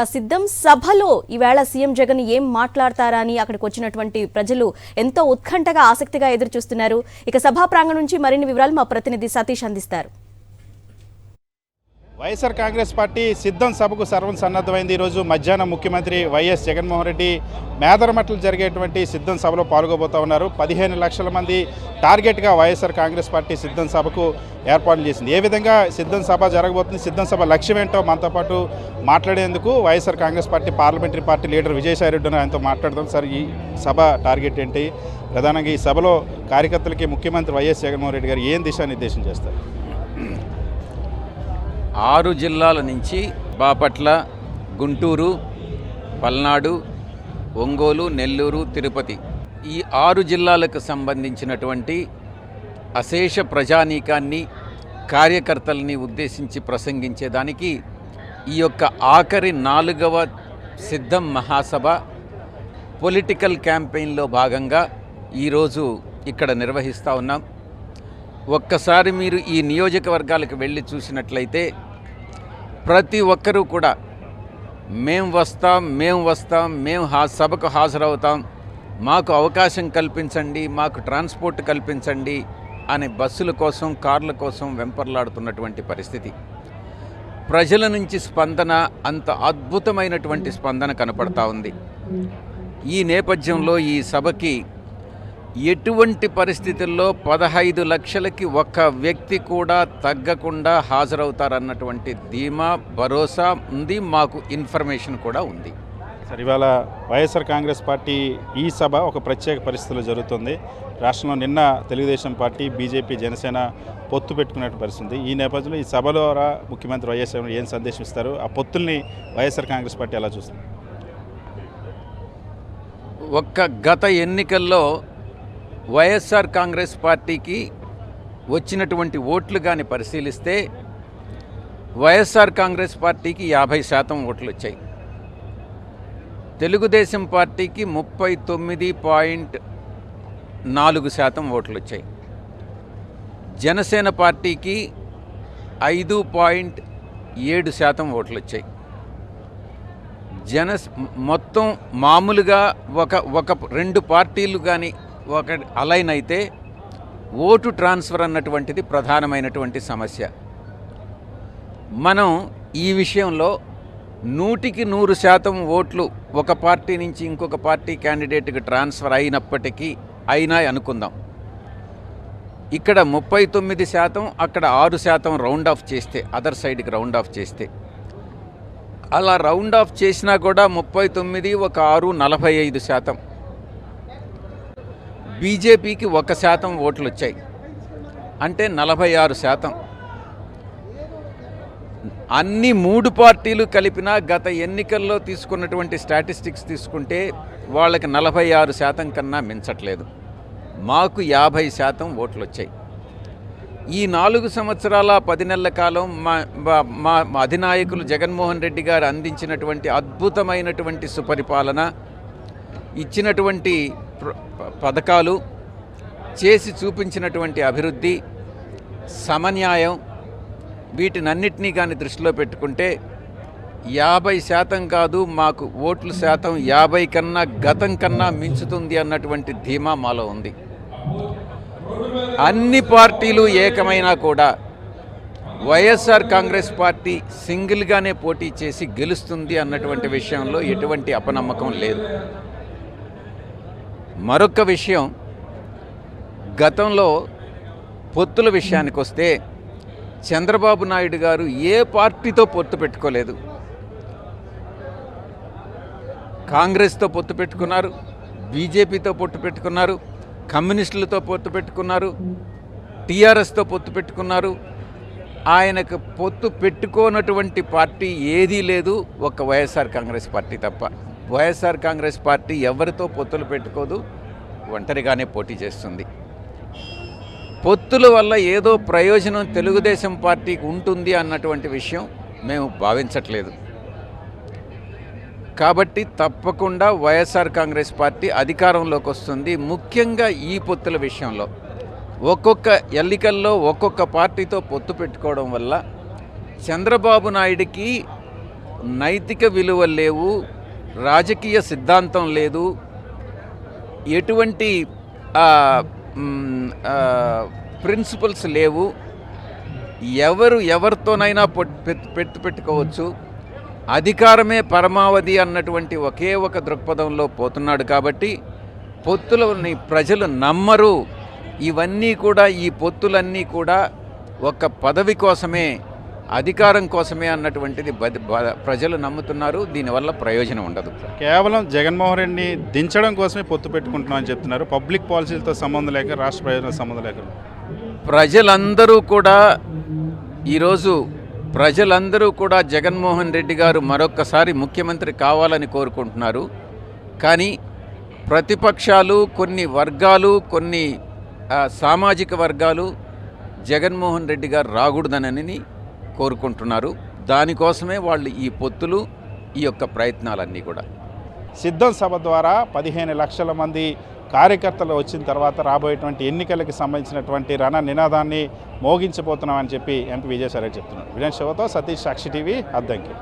సిద్ధం సభలో ఈవేళ సీఎం జగన్ ఏం మాట్లాడతారా అని అక్కడికి వచ్చినటువంటి ప్రజలు ఎంతో ఉత్కంఠగా ఆసక్తిగా ఎదురు చూస్తున్నారు. ఇక సభా ప్రాంగణం నుంచి మరిన్ని వివరాలు మా ప్రతినిధి సతీష్ అందిస్తారు. వైఎస్ఆర్ కాంగ్రెస్ పార్టీ సిద్ధం సభకు సర్వం సన్నద్ధమైంది. ఈరోజు మధ్యాహ్నం ముఖ్యమంత్రి వైఎస్ జగన్మోహన్ రెడ్డి మేదరమట్టలు జరిగేటువంటి సిద్ధం సభలో పాల్గొబోతా ఉన్నారు. 15 లక్షల మంది టార్గెట్గా వైఎస్ఆర్ కాంగ్రెస్ పార్టీ సిద్ధం సభకు ఏర్పాట్లు చేసింది. ఏ విధంగా సిద్ధం సభ జరగబోతుంది, సిద్ధం సభ లక్ష్యం ఏంటో మనతో పాటు మాట్లాడేందుకు YSR Congress party parliamentary party leader Vijayasai Reddy ఆయనతో మాట్లాడదాం. సార్, ఈ సభ టార్గెట్ ఏంటి? ప్రధానంగా ఈ సభలో కార్యకర్తలకి ముఖ్యమంత్రి వైఎస్ జగన్మోహన్ రెడ్డి గారు ఏం దిశానిర్దేశం చేస్తారు? 6 జిల్లాల నుంచి బాపట్ల, గుంటూరు, పల్నాడు, ఒంగోలు, నెల్లూరు, తిరుపతి ఈ 6 జిల్లాలకు సంబంధించినటువంటి అశేష ప్రజానీకాన్ని, కార్యకర్తల్ని ఉద్దేశించి ప్రసంగించేదానికి ఈ యొక్క ఆఖరి 4వ సిద్ధం మహాసభ పొలిటికల్ క్యాంపెయిన్లో భాగంగా ఈరోజు ఇక్కడ నిర్వహిస్తూ ఉన్నాం. ఒక్కసారి మీరు ఈ నియోజకవర్గాలకు వెళ్ళి చూసినట్లయితే ప్రతి ఒక్కరూ కూడా మేము వస్తాం, మేము సభకు హాజరవుతాం, మాకు అవకాశం కల్పించండి, మాకు ట్రాన్స్పోర్ట్ కల్పించండి అనే బస్సుల కోసం, కార్ల కోసం వెంపర్లాడుతున్నటువంటి పరిస్థితి. ప్రజల నుంచి స్పందన అంత అద్భుతమైనటువంటి స్పందన కనపడతా ఉంది. ఈ నేపథ్యంలో ఈ సభకి ఎటువంటి పరిస్థితుల్లో 15 లక్షలకి ఒక్క వ్యక్తి కూడా తగ్గకుండా హాజరవుతారన్నటువంటి ధీమా, భరోసా ఉంది. మాకు ఇన్ఫర్మేషన్ కూడా ఉంది. సార్, ఇవాళ వైఎస్ఆర్ కాంగ్రెస్ పార్టీ ఈ సభ ఒక ప్రత్యేక పరిస్థితుల్లో జరుగుతుంది. రాష్ట్రంలో నిన్న తెలుగుదేశం పార్టీ, బీజేపీ, జనసేన పొత్తు పెట్టుకునే పరిస్థితి. ఈ నేపథ్యంలో ఈ సభ ద్వారా ముఖ్యమంత్రి వైఎస్ ఏం సందేశం ఇస్తారు? ఆ పొత్తుల్ని వైఎస్ఆర్ కాంగ్రెస్ పార్టీ ఎలా చూస్తుంది? గత ఎన్నికల్లో వైఎస్ఆర్ కాంగ్రెస్ పార్టీకి వచ్చినటువంటి ఓట్లు కానీ పరిశీలిస్తే వైఎస్ఆర్ కాంగ్రెస్ పార్టీకి 50% ఓట్లు వచ్చాయి. తెలుగుదేశం పార్టీకి 39.4% ఓట్లు వచ్చాయి. జనసేన పార్టీకి 5.7% ఓట్లు వచ్చాయి. మొత్తం మామూలుగా ఒక 2 పార్టీలు కానీ ఒక అలైన్ అయితే ఓటు ట్రాన్స్ఫర్ అన్నటువంటిది ప్రధానమైనటువంటి సమస్య. మనం ఈ విషయంలో 100% ఓట్లు ఒక పార్టీ నుంచి ఇంకొక పార్టీ క్యాండిడేట్కి ట్రాన్స్ఫర్ అయినా అనుకుందాం. ఇక్కడ 39%, అక్కడ 6% రౌండ్ ఆఫ్ చేస్తే, అదర్ సైడ్కి రౌండ్ ఆఫ్ చేస్తే, అలా రౌండ్ ఆఫ్ చేసినా కూడా 39, ఒక 6, 45%. బీజేపీకి 1% ఓట్లు వచ్చాయి, అంటే 46%. అన్ని 3 పార్టీలు కలిపినా గత ఎన్నికల్లో తీసుకున్నటువంటి స్టాటిస్టిక్స్ తీసుకుంటే వాళ్ళకి 46% కన్నా మించట్లేదు. మాకు 50% ఓట్లు వచ్చాయి. ఈ 4 సంవత్సరాల 10 నెలల కాలం మా అధినాయకులు జగన్మోహన్ రెడ్డి గారు అందించినటువంటి అద్భుతమైనటువంటి సుపరిపాలన, ఇచ్చినటువంటి పథకాలు, చేసి చూపించినటువంటి అభివృద్ధి, సమన్యాయం, వీటినన్నిటినీ కానీ దృష్టిలో పెట్టుకుంటే 50% కాదు, మాకు ఓట్ల శాతం 50 కన్నా, గతం కన్నా మించుతుంది అన్నటువంటి ధీమా మాలో ఉంది. అన్ని పార్టీలు ఏకమైనా కూడా వైఎస్ఆర్ కాంగ్రెస్ పార్టీ సింగిల్గానే పోటీ చేసి గెలుస్తుంది అన్నటువంటి విషయంలో ఎటువంటి అపనమ్మకం లేదు. మరొక విషయం, గతంలో పొత్తుల విషయానికి వస్తే చంద్రబాబు నాయుడు గారు ఏ పార్టీతో పొత్తు పెట్టుకోలేదు. కాంగ్రెస్తో పొత్తు పెట్టుకున్నారు, బీజేపీతో పొత్తు పెట్టుకున్నారు, కమ్యూనిస్టులతో పొత్తు పెట్టుకున్నారు, టీఆర్ఎస్తో పొత్తు పెట్టుకున్నారు. ఆయనకు పొత్తు పెట్టుకోనటువంటి పార్టీ ఏదీ లేదు, ఒక వైఎస్ఆర్ కాంగ్రెస్ పార్టీ తప్ప. వైఎస్ఆర్ కాంగ్రెస్ పార్టీ ఎవరితో పొత్తులు పెట్టుకోదు, ఒంటరిగానే పోటీ చేస్తుంది. పొత్తుల వల్ల ఏదో ప్రయోజనం తెలుగుదేశం పార్టీకి ఉంటుంది అన్నటువంటి విషయం మేము భావించట్లేదు. కాబట్టి తప్పకుండా వైఎస్ఆర్ కాంగ్రెస్ పార్టీ అధికారంలోకి వస్తుంది. ముఖ్యంగా ఈ పొత్తుల విషయంలో ఒక్కొక్క ఎన్నికల్లో ఒక్కొక్క పార్టీతో పొత్తు పెట్టుకోవడం వల్ల చంద్రబాబు నాయుడికి నైతిక విలువలు లేవు, రాజకీయ సిద్ధాంతం లేదు, ఎటువంటి ప్రిన్సిపల్స్ లేవు, ఎవరితోనైనా పెట్టుకోవచ్చు, అధికారమే పరమావధి అన్నటువంటి ఒకే ఒక దృక్పథంలో పోతున్నాడు. కాబట్టి పొత్తులని ప్రజలు నమ్మరు. ఇవన్నీ కూడా, ఈ పొత్తులన్నీ కూడా ఒక పదవి కోసమే, అధికారం కోసమే అన్నటువంటిది ప్రజలు నమ్ముతున్నారు. దీనివల్ల ప్రయోజనం ఉండదు. కేవలం జగన్మోహన్ రెడ్డిని దించడం కోసమే పొత్తు పెట్టుకుంటున్నామని చెప్తున్నారు. పబ్లిక్ పాలసీలతో సంబంధం లేక, రాష్ట్ర ప్రయోజనాల సంబంధం లేక ప్రజలందరూ కూడా ఈరోజు జగన్మోహన్ రెడ్డి గారు మరొక్కసారి ముఖ్యమంత్రి కావాలని కోరుకుంటున్నారు. కానీ ప్రతిపక్షాలు, కొన్ని వర్గాలు, కొన్ని సామాజిక వర్గాలు జగన్మోహన్ రెడ్డి గారు రాకూడదనని కోరుకుంటున్నారు. దానికోసమే వాళ్ళు ఈ పొత్తులు, ఈ యొక్క ప్రయత్నాలన్నీ కూడా. సిద్ధం సభ ద్వారా 15 లక్షల మంది కార్యకర్తలు వచ్చిన తర్వాత రాబోయేటువంటి ఎన్నికలకు సంబంధించినటువంటి రణ నినాదాన్ని మోగించబోతున్నామని చెప్పి ఎంపీ విజయసాయి రెడ్డి చెప్తున్నారు. వినయ్ శివతో సతీష్, సాక్షి టీవీ, అద్దంకి.